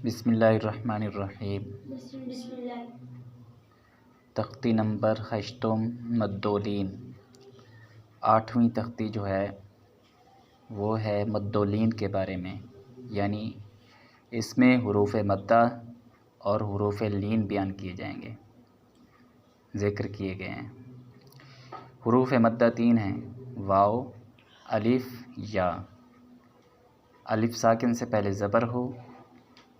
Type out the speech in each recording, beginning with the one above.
بسم اللہ الرحمن الرحیم۔ بسم اللہ۔ تختی نمبر 8 مدولین۔ 8ویں تختی جو ہے وہ ہے مدولین کے بارے میں، یعنی اس میں حروف مدہ اور حروف لین بیان کیے جائیں گے، ذکر کیے گئے ہیں۔ حروف مدہ 3 ہیں: واو، الف، یا۔ الف ساکن سے پہلے زبر ہو،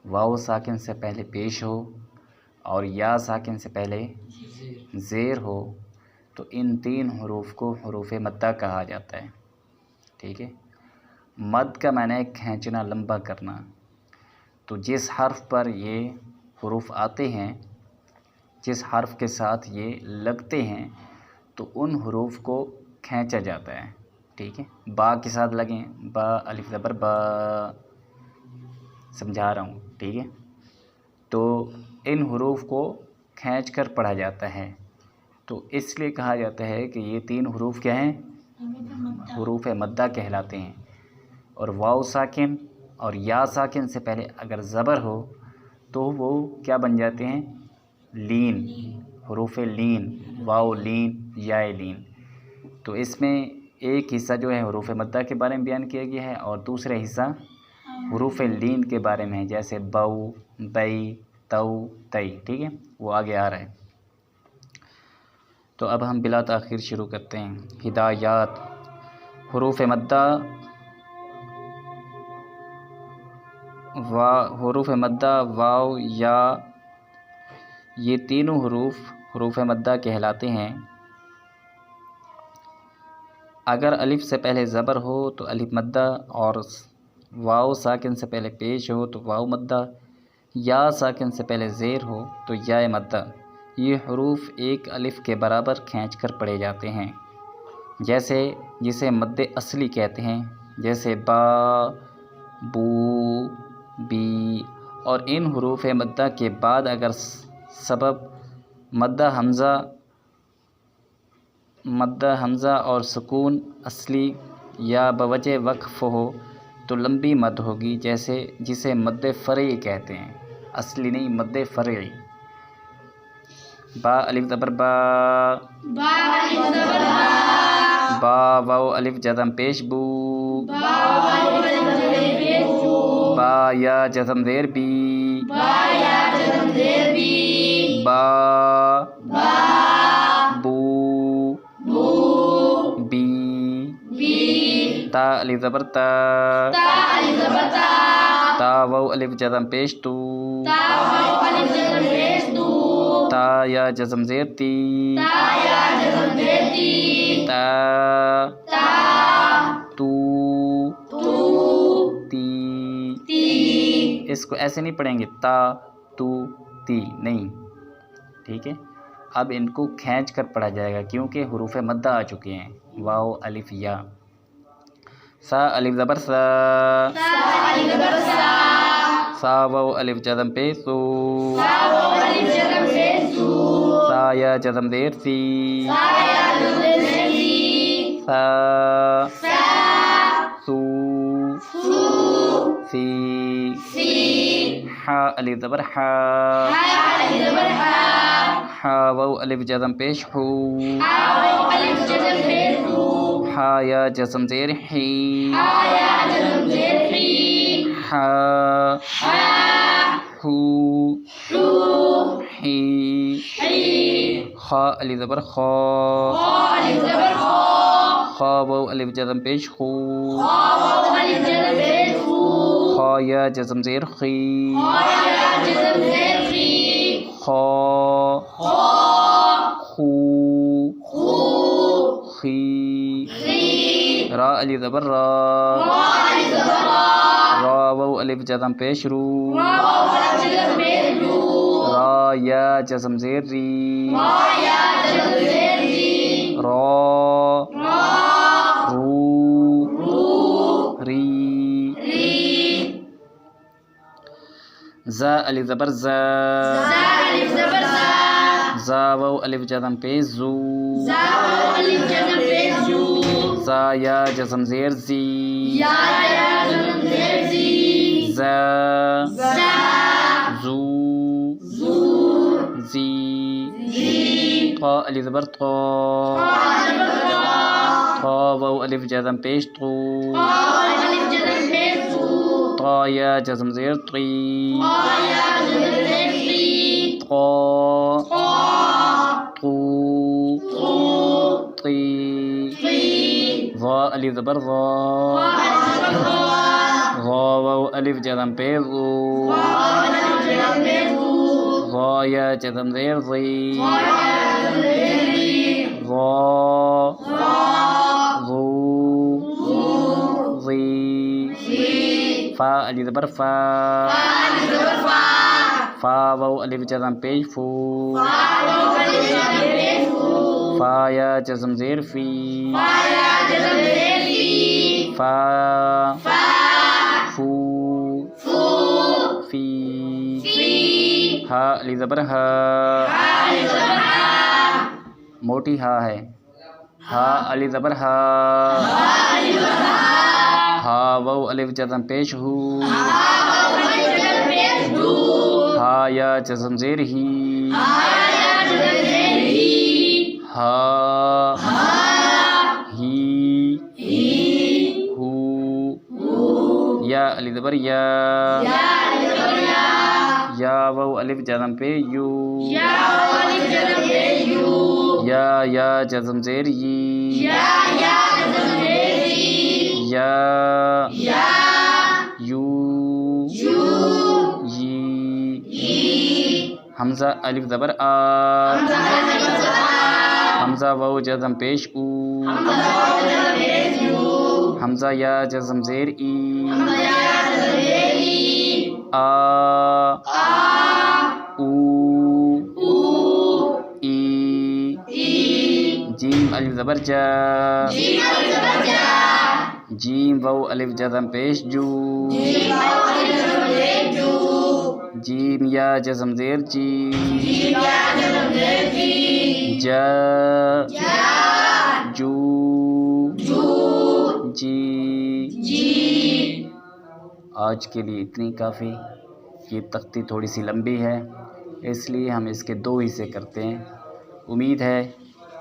واو ساکن سے پہلے پیش ہو اور یا ساکن سے پہلے زیر ہو تو ان 3 حروف کو حروف مدہ کہا جاتا ہے۔ ٹھیک ہے، مد کا معنی ہے کھینچنا، لمبا کرنا۔ تو جس حرف پر یہ حروف آتے ہیں، جس حرف کے ساتھ یہ لگتے ہیں تو ان حروف کو کھینچا جاتا ہے۔ ٹھیک ہے، با کے ساتھ لگیں، با، الف زبر با، سمجھا رہا ہوں۔ ٹھیک ہے، تو ان حروف کو کھینچ کر پڑھا جاتا ہے، تو اس لیے کہا جاتا ہے کہ یہ 3 حروف کیا ہیں؟ حروف مدہ کہلاتے ہیں۔ اور واو ساکن اور یا ساکن سے پہلے اگر زبر ہو تو وہ کیا بن جاتے ہیں؟ لین، حروف لین، واو لین، یا لین۔ تو اس میں ایک حصہ جو ہے حروف مدہ کے بارے میں بیان کیا گیا ہے اور دوسرا حصہ حروف لین کے بارے میں ہے، جیسے بو، بئی، تو، تئی۔ ٹھیک ہے، وہ آگے آ رہا ہے۔ تو اب ہم بلا تاخیر شروع کرتے ہیں۔ ہدایات۔ حروف مدہ، حروف مدہ، واو، یا، یہ تینوں حروف مدہ کہلاتے ہیں۔ اگر الف سے پہلے زبر ہو تو الف مدہ، اور واو ساکن سے پہلے پیش ہو تو واو مدہ، یا ساکن سے پہلے زیر ہو تو یا مدہ۔ یہ حروف ایک الف کے برابر کھینچ کر پڑھے جاتے ہیں، جیسے جسے مد اصلی کہتے ہیں، جیسے با، بو، بی۔ اور ان حروف مدہ کے بعد اگر سبب مدہ حمزہ اور سکون اصلی یا بوجہ وقف ہو تو لمبی مد ہوگی، جسے مد فرعی کہتے ہیں، اصلی نہیں، مد فرعی۔ با، الف زبر با، با، الف زبر با، با، واو الف جزم پیش بو، با، واو الف جزم پیش بو، با، یا جزم زیر بی، با، یا جزم زیر بی، با، با، بو، بو، بی، بی، تا الف زبر تا، تا، الف زبر تا، تا، واو الف جزم پیش تو، تا، واو الف جزم پیش دو، تا، یا جزم زیر تی، تا، یا جزم زیر تی، تا، تا، تو، تو، تی۔ تی۔ اس کو ایسے نہیں پڑھیں گے، تا، تو، تی، نہیں۔ ٹھیک ہے، اب ان کو کھینچ کر پڑھا جائے گا کیونکہ حروف مدہ آ چکے ہیں، واو الف یا۔ سا الف زبر سا، سا، الف زبر سا، سا، واو الف جزم پیش سو، سا، واو الف جزم پیش سو، سا، یا جزم زیر سی، سا، یا جزم زیر سی، سا، سا، سو، سو، سی، سی، ہا الف زبر ہا، ہا، الف زبر ہا، ہا، واو الف جزم پیش ہو، ہا، واو الف جزم پیش ہو، ہا، یا جزم زیر ہی، ہا، یا جزم زیر ہی، ہا، ہا، ہو، ہو، ہی، ہی، خا الف زبر خا، خا، الف زبر خا، خا، واو الف جزم پیش خو، خا، واو الف جزم پیش ہو، خا، یا جزم زیر خی، خا، یا جزم زیر خی، خا، خا، خو، خو، خی، خی، را الف زبر را، را، الف زبر را، را، واو الف جزم پیش رو، را، واو الف جزم پیش رو، را، یا جزم زیر ری، را، یا جزم زیر ری، را، را، رو، رو، ری، ری، زا الف زبر زا، زا، الف زبر زا، زا، واو الف جزم پیش زو، زا، واو الف جزم پیش زو، زا، یا جزم زیر زی، یا، یا جزم زیر زی، زا، زا، طا الف زبر طا طا واو الف جزم پیش طو طا یا جزم زیر طی طا طو طی ظا الف زبر ظا ظا واو الف جزم پیش ظو ظا یا جزم زیر ظی ظا ظو ظی فا الف زبر فا فا واو الف جزم پیش فو فا یا جزم زیر فی فا فو فی ہا الف زبر ہا موٹی ہا ہے ہا الف زبر ہا ہا واو الف جزم پیش ہو ہا یا جزم زیر ہی ہا ہی ہو یا الف زبر یا یا واو الف جزم پہ یو یا جزم زیر یی یا یو یی حمزہ الف زبر آ حمزہ واو جزم پیش او حمزہ یا جزم زیر ای آ او ای جیم الف زبر جا جیم واو الف جزم پیش جو جیم یا جزم زیر جی جا جو جی آج کے لیے اتنی کافی. یہ تختی تھوڑی سی لمبی ہے اس لیے ہم اس کے 2 حصے کرتے ہیں. امید ہے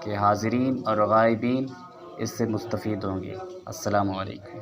کہ حاضرین اور غائبین اس سے مستفید ہوں گے. السلام علیکم.